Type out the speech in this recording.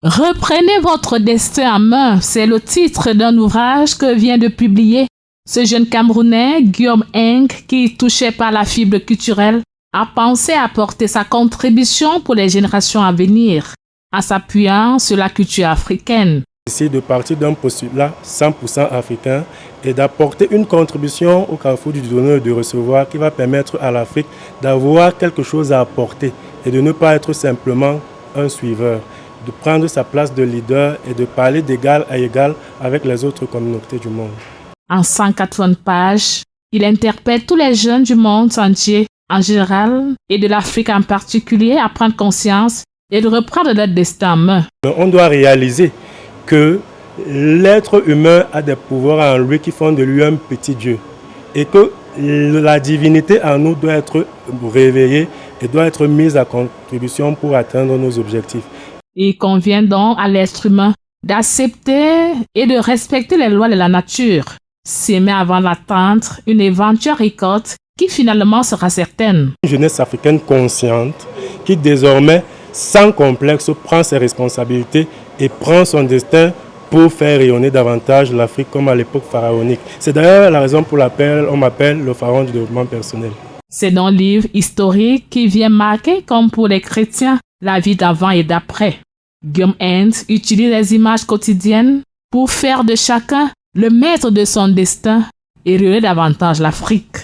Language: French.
Reprenez votre destin en main, c'est le titre d'un ouvrage que vient de publier ce jeune Camerounais, Guillaume Eng, qui, touché par la fibre culturelle, a pensé apporter sa contribution pour les générations à venir, en s'appuyant sur la culture africaine. C'est de partir d'un postulat 100% africain et d'apporter une contribution au carrefour du donner et du recevoir qui va permettre à l'Afrique d'avoir quelque chose à apporter et de ne pas être simplement un suiveur, de prendre sa place de leader et de parler d'égal à égal avec les autres communautés du monde. En 180 pages, il interpelle tous les jeunes du monde entier en général et de l'Afrique en particulier à prendre conscience et de reprendre leur destin en main. On doit réaliser que l'être humain a des pouvoirs en lui qui font de lui un petit Dieu et que la divinité en nous doit être réveillée et doit être mise à contribution pour atteindre nos objectifs. Il convient donc à l'être humain d'accepter et de respecter les lois de la nature, s'aimer avant d'attendre une éventuelle récolte qui finalement sera certaine. Une jeunesse africaine consciente qui désormais, sans complexe, prend ses responsabilités et prend son destin pour faire rayonner davantage l'Afrique comme à l'époque pharaonique. C'est d'ailleurs la raison pour laquelle on m'appelle le pharaon du développement personnel. C'est un livre historique qui vient marquer, comme pour les chrétiens, la vie d'avant et d'après. Guillaume Eng utilise les images quotidiennes pour faire de chacun le maître de son destin et rayonner davantage l'Afrique.